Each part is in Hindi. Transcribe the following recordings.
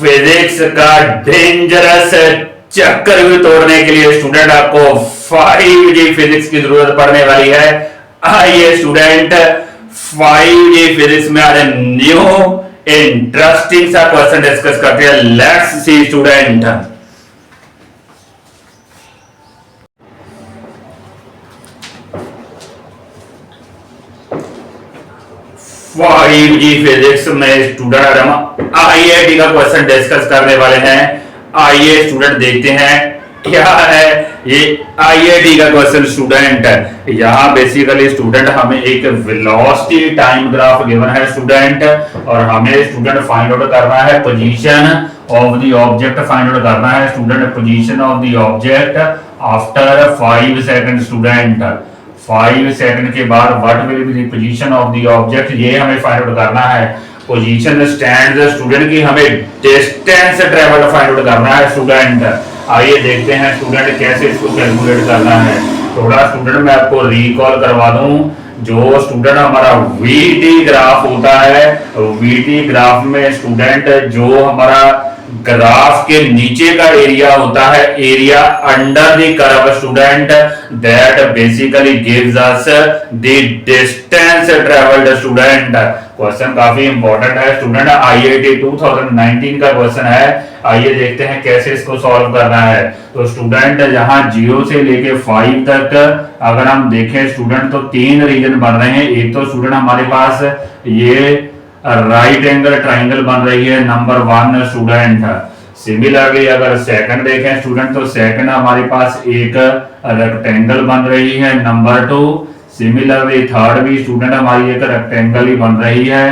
फिजिक्स का डेंजरस चक्कर भी तोड़ने के लिए स्टूडेंट आपको 5G फिजिक्स की जरूरत पड़ने वाली है। आइए स्टूडेंट 5G फिजिक्स में आज न्यू इंटरेस्टिंग सा क्वेश्चन डिस्कस करते हैं। Let's see student. 5G physics में स्टूडेंट हम आईआईटी का क्वेश्चन डिस्कस करने वाले हैं। आइए स्टूडेंट देखते हैं क्या है ये आईआईटी का क्वेश्चन। स्टूडेंट यहाँ बेसिकली स्टूडेंट हमें एक वेलोसिटी टाइम ग्राफ गिवन है स्टूडेंट, और हमें स्टूडेंट फाइंड आउट करना है position of the object. Find out करना है student position of the object after 5 second. Student 5 second के बाद what will be the position of the object, ये हमें फाइंड आउट करना है। पोजीशन स्टैंड स्टूडेंट की हमें डिस्टेंस ट्रेवल फाइंड आउट करना है स्टूडेंट। आइए देखते हैं स्टूडेंट कैसे इसको कैलकुलेट करना है। थोड़ा स्टूडेंट मैं आपको रिकॉल करवा दूं, जो स्टूडेंट हमारा वीटी ग्राफ होता है, वीटी ग्राफ में स्टूडेंट जो हमारा ग्राफ के नीचे का एरिया होता है, area under the curve student, that basically gives us the distance travelled. Student question काफी इंपॉर्टेंट है स्टूडेंट, आईआईटी 2019 का क्वेश्चन है। आइए देखते हैं कैसे इसको सॉल्व करना है। तो स्टूडेंट यहाँ 0 से लेके 5 तक अगर हम देखें स्टूडेंट तो 3 रीजन बन रहे हैं। एक तो स्टूडेंट हमारे पास ये राइट एंगल ट्राइंगल बन रही है नंबर 1 स्टूडेंट। सिमिलरली अगर सेकंड देखें स्टूडेंट तो सेकंड हमारे पास एक रेक्टेंगल बन रही है नंबर 2। सिमिलरली थर्ड भी स्टूडेंट हमारी एक रेक्टेंगल ही बन रही है।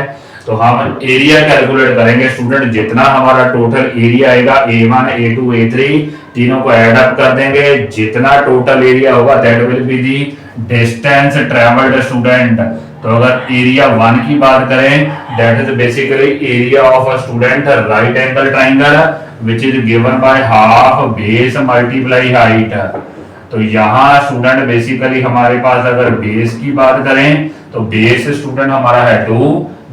तो हम एरिया कैलकुलेट करेंगे स्टूडेंट, जितना हमारा टोटल एरिया आएगा A1 A2 A3 तीनों को ऐड अप कर देंगे, जितना टोटल एरिया होगा that will be the distance travelled. Student तो अगर एरिया 1 की बात करें that is basically area of a student right angle triangle which is given by half base multiply height. तो यहाँ स्टूडेंट बेसिकली हमारे पास अगर बेस की बात करें तो बेस स्टूडेंट हमारा है 2,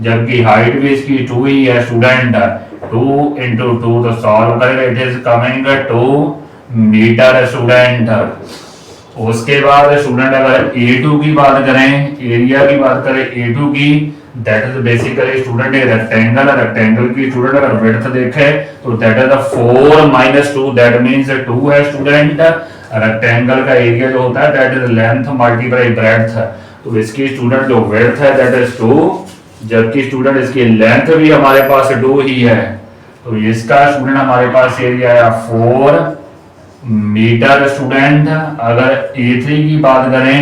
जबकि हाइट भी इसकी 2 ही है स्टूडेंट। 2 into 2 तो सॉल्व करेंगे, it is coming 2 metre student. उसके बाद स्टूडेंट अगर A2 की बात करें, एरिया की बात करें A2 की, that is basically student rectangle. Rectangle की स्टूडेंट अगर विड्थ देखे तो दैट इज 4 - 2 दैट मींस 2 है स्टूडेंट। रेक्टेंगल का एरिया जो होता है that is length multiply breadth. तो इसकी स्टूडेंट जो विड्थ है दैट इज 2, जबकि स्टूडेंट इसकी लेंथ भी हमारे पास 2 ही है। तो इसका स्टूडेंट हमारे पास एरिया आया 4 मीटर स्टूडेंट। अगर A3 की बात करें,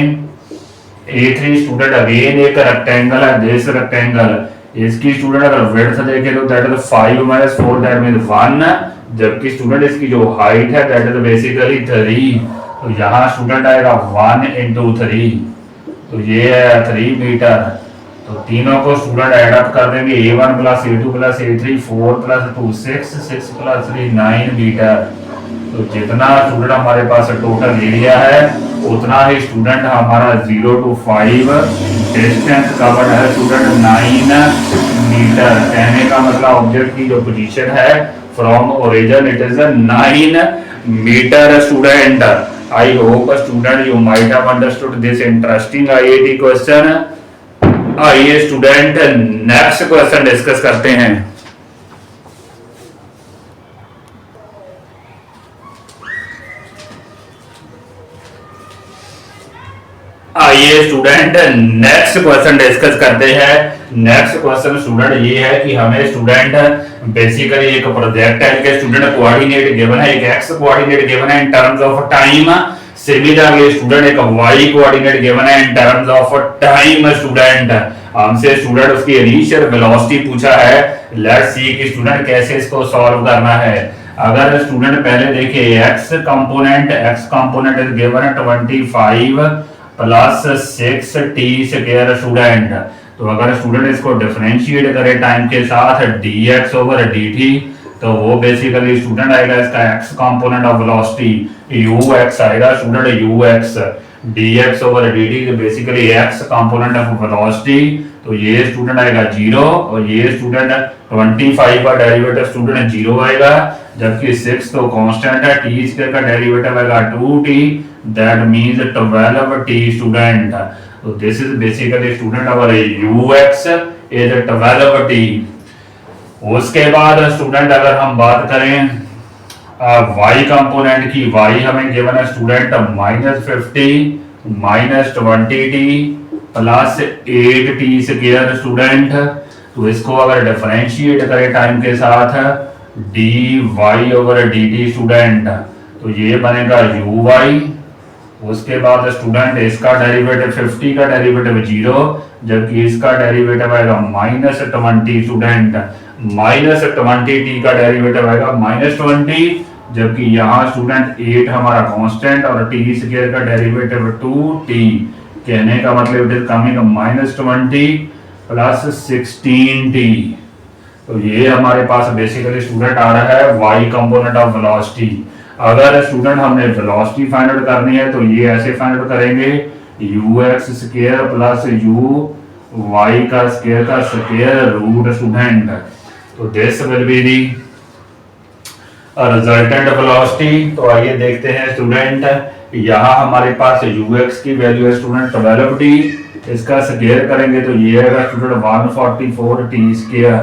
A3 स्टूडेंट अगेन एक रेक्टेंगल है, दिस रेक्टेंगल। इसकी स्टूडेंट अगर विड्थ देखें तो दैट इज 5 - 4 दैट मींस 1, जबकि स्टूडेंट इसकी जो हाइट है दैट इज बेसिकली 3। तो यहाँ स्टूडेंट आएगा 1 into 3, तो ये है 3 मीटर। तो तीनों को स्टूडेंट ऐड अप कर देंगे, A1 + A2 + A3 4 + 2 6 6 + 3 9 मीटर। तो जितना स्टूडेंट हमारे पास टोटल एरिया है उतना ही स्टूडेंट हमारा 0 to 5 डिस्टेंस कवर्ड है स्टूडेंट 9 मीटर। कहने का मतलब ऑब्जेक्ट की जो पोजीशन है from origin it is 9 metre student. I hope student you might have understood this interesting IIT question. आइए स्टूडेंट नेक्स्ट क्वेश्चन डिस्कस करते हैं। आइए स्टूडेंट नेक्स्ट क्वेश्चन डिस्कस करते हैं। नेक्स्ट क्वेश्चन स्टूडेंट ये है कि हमें स्टूडेंट बेसिकली एक प्रोजेक्ट है के स्टूडेंट कोऑर्डिनेट गिवन है, एक एक्स कोऑर्डिनेट गिवन है in terms of time. Similarly student एक वाई कोऑर्डिनेट गिवन है in terms of time. Student हमसे स्टूडेंट उसकी इनिशियल वेलोसिटी पूछा है। लेट्स सी कि स्टूडेंट कैसे इसको सॉल्व करना है। अगर स्टूडेंट पहले देखिए x component is given 25 + 6t² student. तो अगर स्टूडेंट इसको डिफरेंशिएट करे टाइम के साथ dx/dt तो वो बेसिकली स्टूडेंट आएगा इसका X component of velocity U X आएगा student U X dx over dt basically x component of velocity. तो ये स्टूडेंट आएगा 0 और ये स्टूडेंट 25 का डेरिवेटिव स्टूडेंट 0 आएगा, जबकि 6 तो कांस्टेंट है, t स्क्वायर का डेरिवेटिव आएगा 2t, that means 12t student. तो this is basically student our ux is 12t। उसके बाद स्टूडेंट अगर हम बात करें y कंपोनेंट की, y हमें गिवन है student -50 -20t plus 8t square student. तो इसको अगर डिफरेंशिएट करें टाइम के साथ dy ओवर dt स्टूडेंट, तो ये बनेगा uy। उसके बाद स्टूडेंट इसका डेरिवेटिव 50 का डेरिवेटिव 0, जबकि इसका डेरिवेटिव आएगा -20 स्टूडेंट, -20t का डेरिवेटिव आएगा -20, जबकि यहाँ स्टूडेंट 8 हमारा कांस्टेंट और t स्क्वायर का डेरिवेटिव 2t। कहने का मतलब it is coming -20 plus 16t। तो ये हमारे पास बेसिकली स्टूडेंट आ रहा है y कंपोनेंट ऑफ वेलोसिटी। अगर स्टूडेंट हमने वेलोसिटी फाइंड आउट करनी है तो ये ऐसे फाइंड आउट करेंगे ux स्क्वायर प्लस uy का स्क्वायर रूट स्टूडेंट। तो this will be the resultant velocity. तो आइए देखते हैं स्टूडेंट, यहाँ हमारे पास ux की वैल्यू है स्टूडेंट 12t, इसका स्क्वायर करेंगे तो ये आएगा स्टूडेंट 144t स्क्वायर।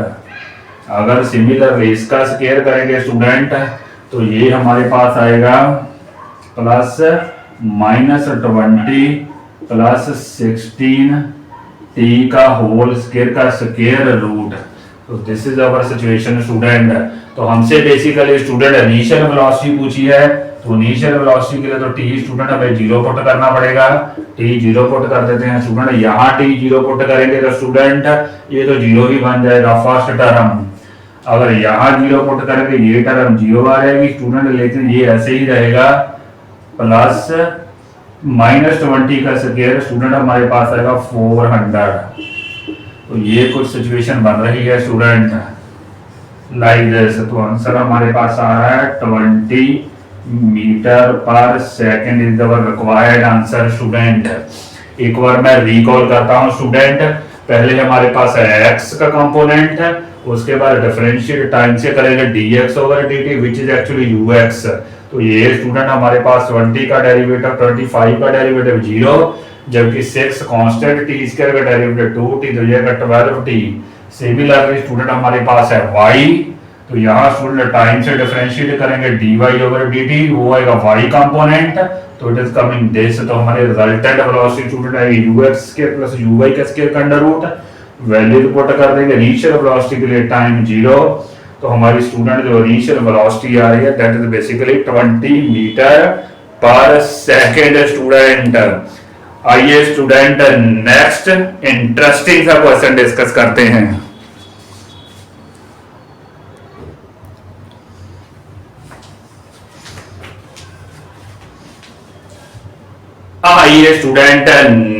अगर सिमिलरली इसका स्क्वायर करेंगे स्टूडेंट तो ये हमारे पास आएगा प्लस -20 प्लस 16t का होल स्क्वायर का स्क्वायर रूट। तो this is our situation student. तो हमसे बेसिकली स्टूडेंट इनिशियल वेलोसिटी पूछी है, तो इनिशियल वेलोसिटी के लिए तो t स्टूडेंट हमें 0 पुट करना पड़ेगा, t 0 पुट कर देते हैं स्टूडेंट। यहाँ t 0 पुट करेंगे तो स्टूडेंट ये तो 0 ही बन जाएगा फर्स्ट टर्म। अगर यहाँ 0 पुट करेंगे ये टर्म 0 आ जाएगी स्टूडेंट, लेकिन ये ऐसे ही रहेगा प्लस -20 का स्क्वायर स्टूडेंट हमारे पास आएगा 400। तो ये कुछ सिचुएशन बन रही है स्टूडेंट लाइक दिस। तो आंसर हमारे पास आ रहा है 20 metre per second is our required answer student. एक बार मैं रिकॉल करता हूं स्टूडेंट, पहले हमारे पास है x का कंपोनेंट, उसके बाद डिफरेंशिएट टाइम से करेंगे dx over dt which is actually ux। तो ये स्टूडेंट हमारे पास 20 का डेरिवेटिव 25 का डेरिवेटिव 0, जबकि 6 कांस्टेंट t स्क्वायर का डेरिवेटिव 2t, तो ये 12t। सिमिलरली स्टूडेंट हमारे पास है y, तो यहाँ स्टूडेंट टाइम से डिफरेंशिएट करेंगे dy ओवर dt, वो आएगा y कंपोनेंट। तो इट इज कमिंग दिस। तो हमारे रिजल्टेंट वेलोसिटी स्टूडेंट आएगी ux स्क्वायर प्लस uy का स्क्वायर का अंडर रूट। वैल्यू पुट कर देंगे इनिशियल वेलोसिटी के लिए टाइम 0, तो हमारी स्टूडेंट जो इनिशियल वेलोसिटी आ रही है that is basically 20 metre per second student. आइए स्टूडेंट नेक्स्ट इंटरेस्टिंग सा क्वेश्चन डिस्कस करते हैं। आइए स्टूडेंट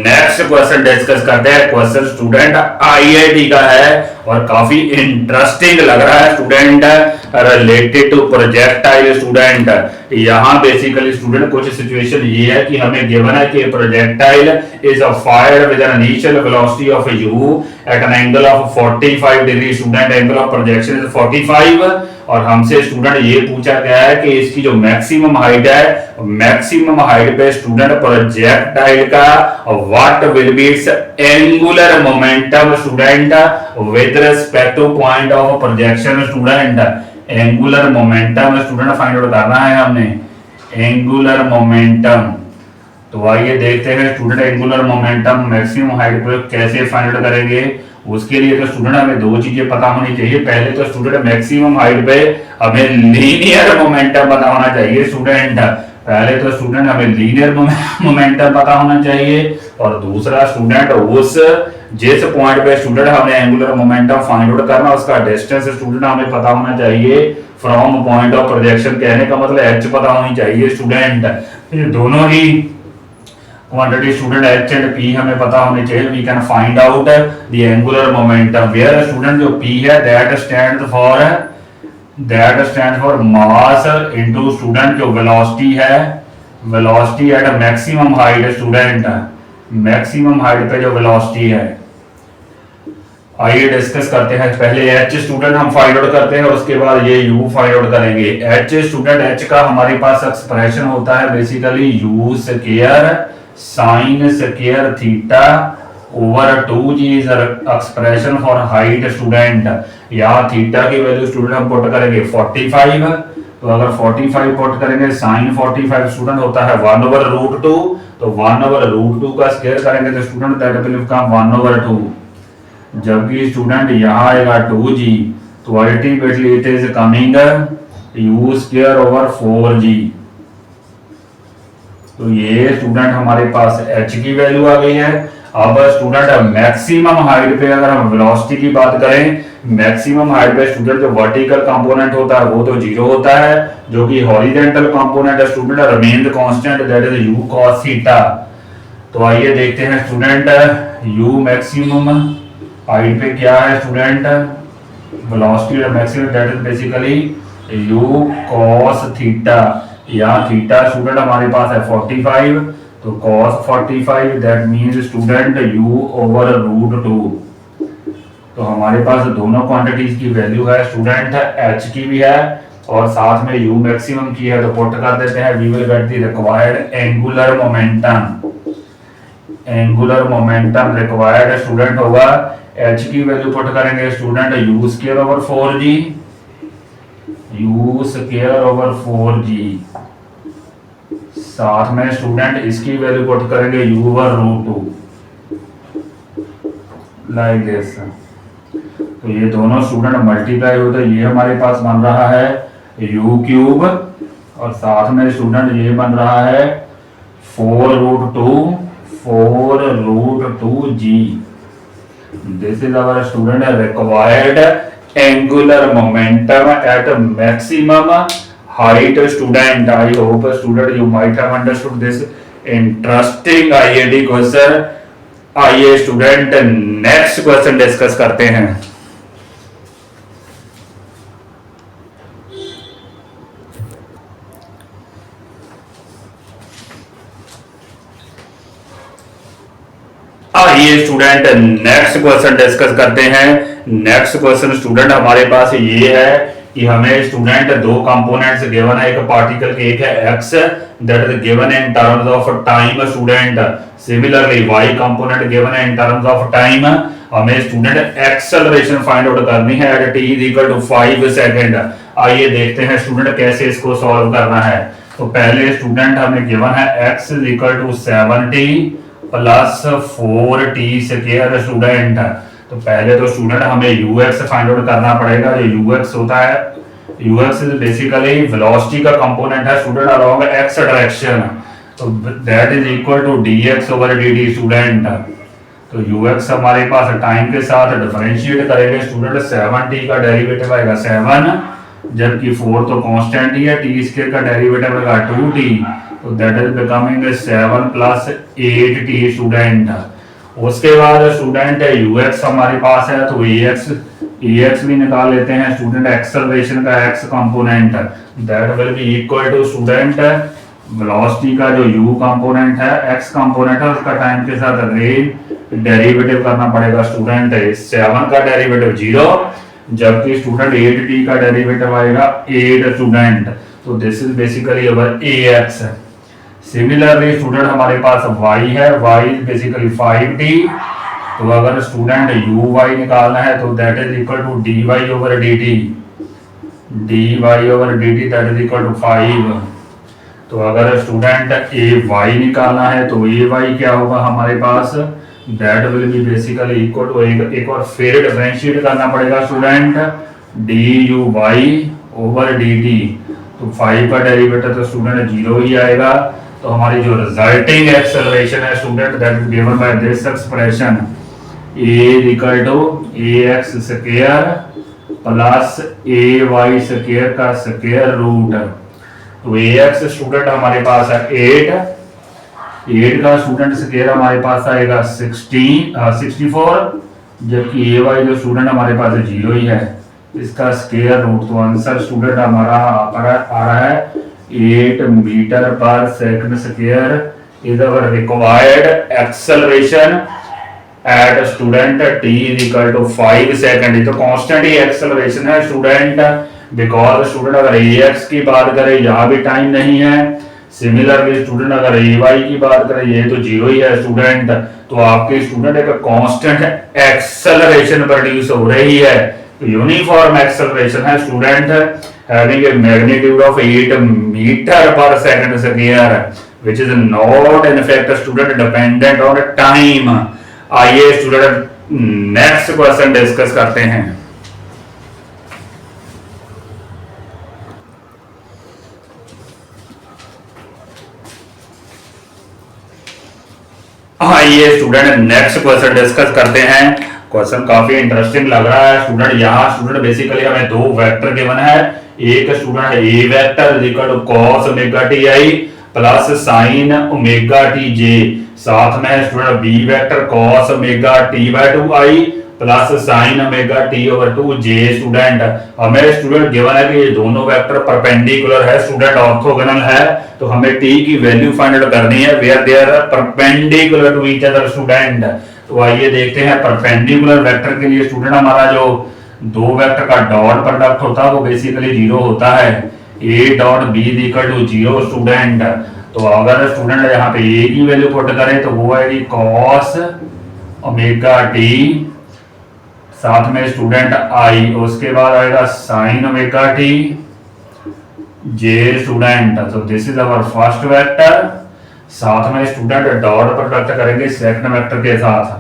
नेक्स्ट क्वेश्चन डिस्कस करते हैं। क्वेश्चन स्टूडेंट आईआईटी का है और काफी इंटरेस्टिंग लग रहा है student, related to projectile student. यहाँ बेसिकली स्टूडेंट कुछ सिचुएशन ये है कि हमें गिवन है कि projectile is fired with an initial velocity of u at an angle of 45 degree. Student angle of projection is 45 और हमसे स्टूडेंट ये पूछा गया है कि इसकी जो मैक्सिमम हाइट है, मैक्सिमम हाइट पे स्टूडेंट प्रोजेक्टाइल का what will be it's angular momentum student with respect two point of projection. Student angular momentum student find out करना है हमने, एंगुलर मोमेंटम। तो आइए देखते हैं student angular momentum maximum height पे कैसे फाइंड आउट करेंगे। उसके लिए तो स्टूडेंट हमें दो चीजें पता होनी चाहिए। पहले तो स्टूडेंट मैक्सिमम हाइट पे हमें लीनियर मोमेंटम पता होना चाहिए स्टूडेंट। पहले तो स्टूडेंट हमें लीनियर मोमेंटम पता होना चाहिए, और दूसरा स्टूडेंट उस जिस पॉइंट पे स्टूडेंट हमने एंगुलर मोमेंटम फाइंड आउट करना उसका डिस्टेंस स्टूडेंट हमें पता होना चाहिए फ्रॉम पॉइंट ऑफ प्रोजेक्शन। कहने का मतलब एच पता होनी चाहिए स्टूडेंट। ये दोनों ही quantity student h and p हमें पता होनी चाहिए। We can find out the angular momentum where student जो p है that stands for that stand for mass into student, जो वेलोसिटी है, velocity at maximum height student, maximum height पे जो वेलोसिटी है। आइए डिस्कस करते हैं। पहले एच स्टूडेंट हम फाइंड आउट करते हैं और उसके बाद ये यू फाइंड आउट करेंगे। एच स्टूडेंट, एच का हमारे पास एक्सप्रेशन होता है basically U square sine square theta over 2g is expression for height student. यहाँ थीटा की वैल्यू स्टूडेंट हम पुट करेंगे 45, तो अगर 45 पुट करेंगे साइन 45 स्टूडेंट होता है 1/√2, तो 1/√2 का स्क्वायर करेंगे तो स्टूडेंट दैट विल बिकम 1/2। जबकि स्टूडेंट यहाँ आएगा 2g, तो ultimately it is coming u square over 4g। तो ये स्टूडेंट हमारे पास h की वैल्यू आ गई है। अब स्टूडेंट मैक्सिमम हाइट पे अगर हम वेलोसिटी की बात करें, मैक्सिमम हाइट पे स्टूडेंट जो वर्टिकल कंपोनेंट होता है वो तो 0 होता है, जो कि हॉरिजॉन्टल कंपोनेंट है student remain constant, that is u cos theta. तो आइए देखते हैं स्टूडेंट u मैक्सिमम हाइट पे क्या है student, velocity maximum that is basically u cos theta. यहाँ थीटा स्टूडेंट हमारे पास है 45, तो cos 45 that means student u over √2। तो हमारे पास दोनों क्वांटिटीज की वैल्यू है स्टूडेंट, h की भी है और साथ में u मैक्सिमम की है, तो पुट कर देते हैं। We will get the required angular momentum. Angular momentum required student होगा, h की वैल्यू पुट करेंगे student u square over 4g, u square over 4g। साथ में स्टूडेंट इसकी वैल्यू पुट करेंगे u ओवर √2 लाइक दिस। तो ये दोनों स्टूडेंट मल्टीप्लाई होते हैं, ये हमारे पास बन रहा है u³ और साथ में स्टूडेंट ये बन रहा है 4√2g। This is our student required angular momentum at maximum height student. I hope student you might have understood this interesting IAD question. आइए स्टूडेंट नेक्स्ट क्वेश्चन डिस्कस करते हैं। आइए स्टूडेंट नेक्स्ट क्वेश्चन डिस्कस करते हैं। नेक्स्ट क्वेश्चन स्टूडेंट हमारे पास ये है कि हमें स्टूडेंट दो कंपोनेंट्स गिवन है, एक पार्टिकल के एक है x that is given in terms of time student. Similarly y component given है इन टर्म्स ऑफ टाइम। हमें स्टूडेंट एक्सेलरेशन फाइंड आउट करनी है at t is equal to 5 second. आइए देखते हैं स्टूडेंट कैसे इसको सॉल्व करना है। तो पहले स्टूडेंट हमें गिवन है x is equal to 7t plus 4t square student. तो पहले तो स्टूडेंट हमें ux फाइंड आउट करना पड़ेगा। जो ux होता है, ux इज बेसिकली वेलोसिटी का कंपोनेंट है स्टूडेंट अलोंग x डायरेक्शन, तो that is equal to dx over dt student. तो ux हमारे पास टाइम के साथ डिफरेंशिएट करेंगे स्टूडेंट, 7t का डेरिवेटिव आएगा 7, जबकि 4 तो कांस्टेंट ही है, t स्क्वायर का डेरिवेटिव आएगा 2t, तो that is becoming 7 plus 8t student. उसके बाद स्टूडेंट ux हमारे पास है, तो ax भी निकाल लेते हैं स्टूडेंट। एक्सेलरेशन का x component that will be equal to student velocity का जो u कंपोनेंट है, x कंपोनेंट है, उसका टाइम के साथ डेरिवेटिव करना पड़ेगा स्टूडेंट। 7 का डेरिवेटिव 0, जबकि स्टूडेंट 8t का डेरिवेटिव आएगा 8 स्टूडेंट। तो this is basically our ax। Similarly student हमारे पास y है, y इज बेसिकली 5t। तो अगर स्टूडेंट uy निकालना है तो that is equal to dy over dt, dy over dt that is equal to 5। तो अगर स्टूडेंट ay निकालना है तो ay क्या होगा हमारे पास, that will be basically equal to, एक और फिर डिफरेंशिएट करना पड़ेगा स्टूडेंट, dy ओवर dt। तो 5 का डेरिवेटिव तो स्टूडेंट 0 ही आएगा। तो हमारी जो रिजल्टिंग एक्सेलरेशन है student that is given by this expression, a equal to ax square plus ay square का स्क्वायर रूट। तो ax स्टूडेंट हमारे पास है 8 का स्टूडेंट स्क्वायर हमारे पास आएगा 64, जबकि ay जो स्टूडेंट हमारे पास 0 ही है, इसका स्क्वायर रूट। तो आंसर स्टूडेंट हमारा आ रहा है 8 metre per second square is our required acceleration at student t is equal to 5 second. ये तो कांस्टेंट ही एक्सेलरेशन है स्टूडेंट, बिकॉज स्टूडेंट अगर ax की बात करें यहाँ भी टाइम नहीं है। सिमिलरली स्टूडेंट अगर ay की बात करें ये तो जीरो ही है स्टूडेंट। तो आपके स्टूडेंट एक कांस्टेंट एक्सेलरेशन प्रोड्यूस हो रही है, तो यूनिफॉर्म एक्सेलरेशन है student having a magnitude of 8 metre per second square which is not in fact student dependent on time. आइए स्टूडेंट नेक्स्ट क्वेश्चन डिस्कस करते हैं। आइए स्टूडेंट नेक्स्ट क्वेश्चन डिस्कस करते हैं। क्वेश्चन काफी इंटरेस्टिंग लग रहा है स्टूडेंट। यहाँ स्टूडेंट बेसिकली हमें दो वेक्टर गिवन है। एक student A vector is equal to cos omega T I plus sin omega T J, साथ में student B vector cos omega T by 2 I plus sin omega T over 2 J. Student हमें स्टूडेंट गिवन है कि ये दोनों वेक्टर परपेंडिकुलर है स्टूडेंट, ऑर्थोगोनल है, तो हमें t की वैल्यू फाइंड आउट करनी है where they are perpendicular to each other student. तो आइए देखते हैं परपेंडिकुलर वेक्टर के लिए स्टूडेंट हमारा जो दो वेक्टर का डॉट प्रोडक्ट होता है वो बेसिकली जीरो होता है। a dot b equal to zero student. तो अगर स्टूडेंट यहाँ पे a की वैल्यू पुट करें तो वो आएगी cos ओमेगा टी, साथ में स्टूडेंट i, उसके बाद आएगा sin ओमेगा टी जे स्टूडेंट। तो this is our first vector, साथ में स्टूडेंट डॉट प्रोडक्ट करेंगे सेकंड वेक्टर के साथ।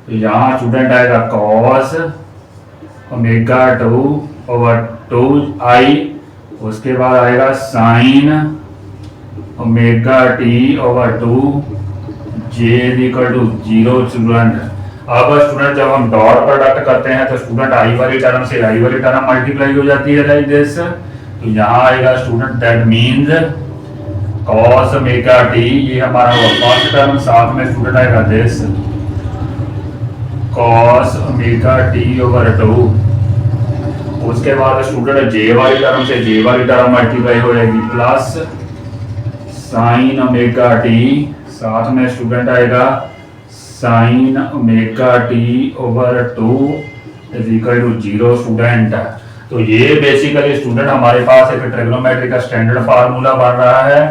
तो यहाँ स्टूडेंट आएगा cos ओमेगा 2 ओवर 2 i, उसके बाद आएगा sin ओमेगा टी ओवर 2 जे इक्वल टू जीरो स्टूडेंट। अब स्टूडेंट जब हम डॉट प्रोडक्ट करते हैं तो स्टूडेंट आई वाली टर्म से आई वाली टर्म मल्टीप्लाई हो जाती है लाइक दिस। तो यहाँ आएगा student that means cos omega T, ये हमारा फर्स्ट टर्म, साथ में स्टूडेंट आएगा this cos omega T over 2। उसके बाद स्टूडेंट जे वाली टर्म से जे वाली टर्म मल्टीप्लाई हो जाएगी प्लस sin ओमेगा टी, साथ में स्टूडेंट आएगा sin omega T over 2 is equal to zero student. तो ये बेसिकली स्टूडेंट हमारे पास एक ट्रिग्नोमेट्री का स्टैंडर्ड फार्मूला बन रहा है,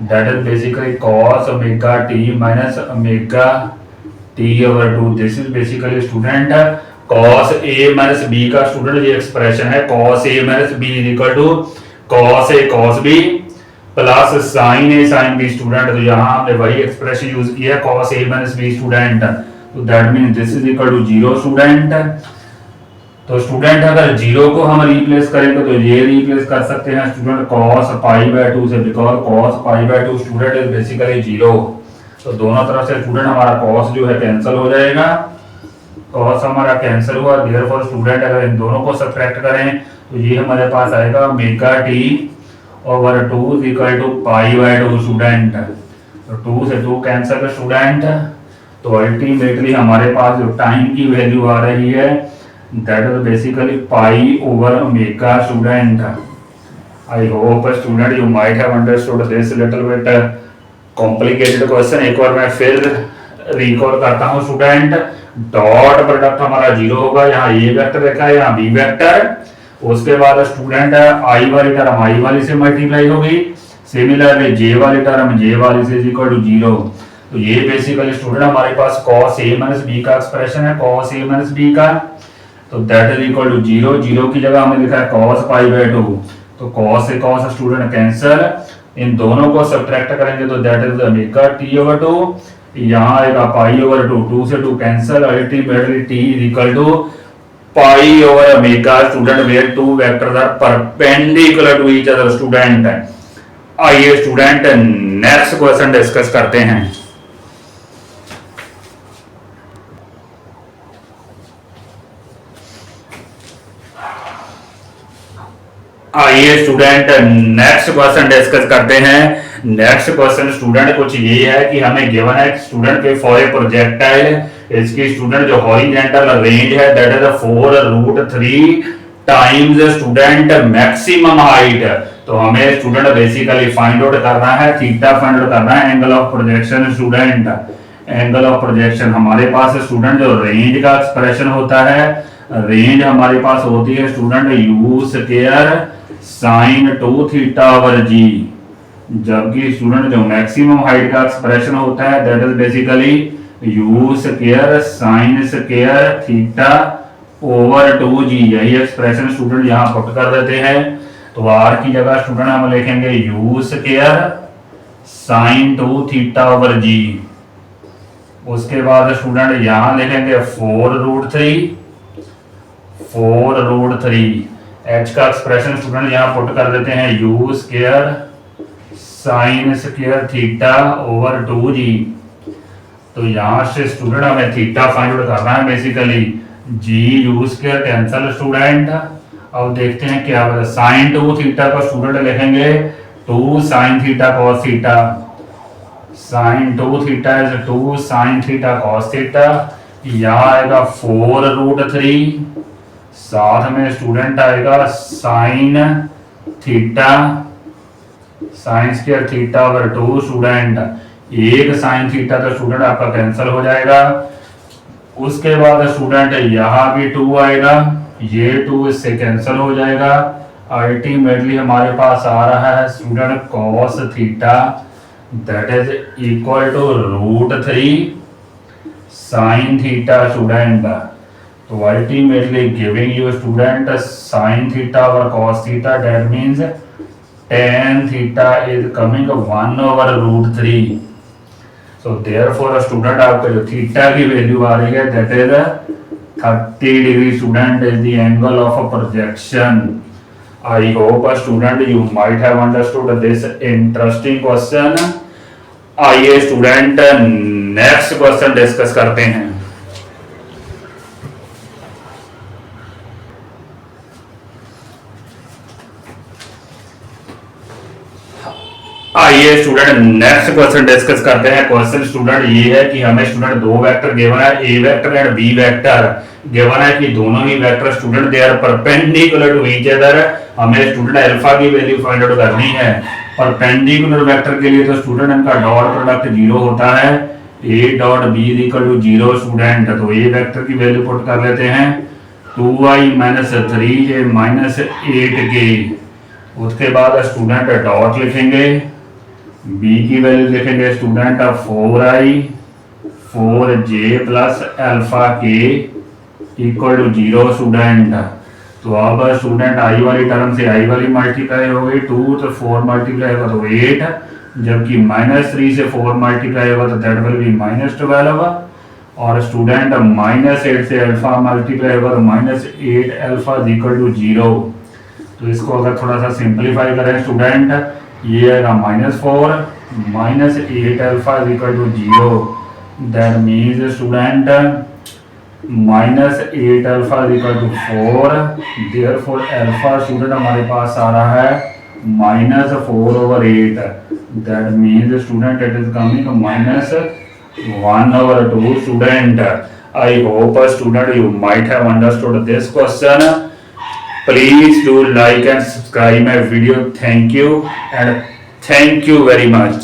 that is basically cos omega t minus omega T over 2। This is basically student cos a minus b का स्टूडेंट ये एक्सप्रेशन है, cos a minus b is equal to cos a cos b plus sin a sin b student. तो यहाँ हमने वही एक्सप्रेशन यूज किया है cos a minus b student. तो that means this is equal to zero student. तो स्टूडेंट अगर जीरो को हम रिप्लेस करेंगे तो ये रिप्लेस कर सकते हैं स्टूडेंट cos पाई बाय 2 से, because cos pi by 2 student is basically zero. तो दोनों तरफ से स्टूडेंट हमारा cos जो है कैंसिल हो जाएगा, cos हमारा कैंसिल हुआ, देयरफॉर स्टूडेंट अगर इन दोनों को सब्ट्रैक्ट करें तो ये हमारे पास आएगा omega T over 2 equal to pi by 2 student. तो 2 से 2 कैंसिल स्टूडेंट। तो अल्टीमेटली हमारे पास जो टाइम की वैल्यू आ रही है that is basically pi over omega student. I hope student you might have understood this little bit complicated question. एक बार मैं फिर रिकॉल करता हूं स्टूडेंट। डॉट प्रोडक्ट हमारा जीरो होगा, यहाँ ए वेक्टर रखा है, यहाँ बी वेक्टर। उसके बाद स्टूडेंट आई वाली टर्म आई वाली से मल्टीप्लाई होगी, सिमिलरली जे वाली टर्म जे वाली से इक्वल टू जीरो। तो ये बेसिकली स्टूडेंट हमारे पास cos a माइनस b का एक्सप्रेशन है, cos a माइनस b का। तो that is equal to zero. Zero की जगह हमने लिखा है cos पाई बाय 2। तो cos से cos स्टूडेंट कैंसिल, इन दोनों को सब्ट्रैक्ट करेंगे तो that is omega T over 2। यहाँ आएगा पाई ओवर 2, 2 से 2 cancel, ultimately t is equal to pi over omega student where two vectors are perpendicular to each other student. आइए स्टूडेंट नेक्स्ट क्वेश्चन डिस्कस करते हैं। आइए स्टूडेंट नेक्स्ट क्वेश्चन डिस्कस करते हैं। नेक्स्ट क्वेश्चन स्टूडेंट कुछ ये है कि हमें गिवन है स्टूडेंट के फॉर ए प्रोजेक्टाइल इसकी स्टूडेंट जो हॉरिजेंटल रेंज है that is 4√3 times student maximum height. तो हमें स्टूडेंट बेसिकली फाइंड आउट करना है थीटा, फाइंड आउट करना है angle of projection student. Angle of projection हमारे पास स्टूडेंट जो रेंज का एक्सप्रेशन होता है, रेंज हमारे पास होती है student U square sine 2 theta over G, जबकि स्टूडेंट जो मैक्सिमम हाइट का एक्सप्रेशन होता है that is basically U square sine square theta over 2 G. यही एक्सप्रेशन स्टूडेंट यहाँ पुट कर देते हैं। तो आर की जगह स्टूडेंट हम लिखेंगे U square sine 2 theta over G. उसके बाद स्टूडेंट यहाँ लिखेंगे 4√3 एच का एक्सप्रेशन स्टूडेंट यहाँ पुट कर देते हैं you square sine square theta over 2 जी। तो यहाँ से स्टूडेंट हमें थीटा फाइंड आउट करना है basically, g u square cancel student. अब देखते हैं क्या होगा, साइन 2 थीटा को स्टूडेंट लिखेंगे 2 sine theta cos theta, sine 2 theta is 2 sine theta cos theta. यहाँ आएगा 4√3, साथ में स्टूडेंट आएगा sine theta sine square theta over 2 student. एक साइन थीटा तो स्टूडेंट आपका कैंसिल हो जाएगा। उसके बाद स्टूडेंट यहाँ भी 2 आएगा, ये 2 इससे कैंसिल हो जाएगा। अल्टीमेटली हमारे पास आ रहा है student cos theta that is equal to √3 sine theta student. तो ultimately giving you student sine theta over cos theta that means tan theta is coming 1/√3। so therefore student आपका जो थीटा की वैल्यू आ रही है that is 30 degree student is the angle of a projection। I hope student you might have understood this interesting question। आइए स्टूडेंट नेक्स्ट क्वेश्चन डिस्कस करते हैं। आइए स्टूडेंट नेक्स्ट क्वेश्चन डिस्कस करते हैं। क्वेश्चन स्टूडेंट ये है कि हमें स्टूडेंट दो वेक्टर गिवन है, A vector and B vector given है कि दोनों ही vector student they are perpendicular to each other. हमें स्टूडेंट अल्फा की वैल्यू फाइंड आउट करनी है। परपेंडिकुलर वेक्टर के लिए तो स्टूडेंट इनका डॉट प्रोडक्ट 0 होता है, a dot b is equal to 0 student. तो ए वेक्टर की वैल्यू पुट कर लेते हैं 2i - 3j - 8k। उसके बाद स्टूडेंट डॉट लिखेंगे, बी की वैल्यू लिखेंगे student 4i 4j plus alpha के इक्वल टू 0 स्टूडेंट। तो अब स्टूडेंट आई वाली टर्म से आई वाली मल्टीप्लाई हो गई 2, तो 4 मल्टीप्लाई होगा तो 8, जबकि -3 से 4 मल्टीप्लाई होगा तो दैट विल बी -12। और स्टूडेंट -8 से अल्फा मल्टीप्लाई होगा तो -8 अल्फा इक्वल टू 0। तो इसको अगर थोड़ा सा सिंपलीफाई करें स्टूडेंट, ये आएगा -4 -8 alpha equal to 0। That means student -8 alpha equal to 4। Therefore alpha student हमारे पास आ रहा है -4/8। That means student it is coming -1/2 student. I hope student you might have understood this question। Please do like and subscribe my video. Thank you and thank you very much।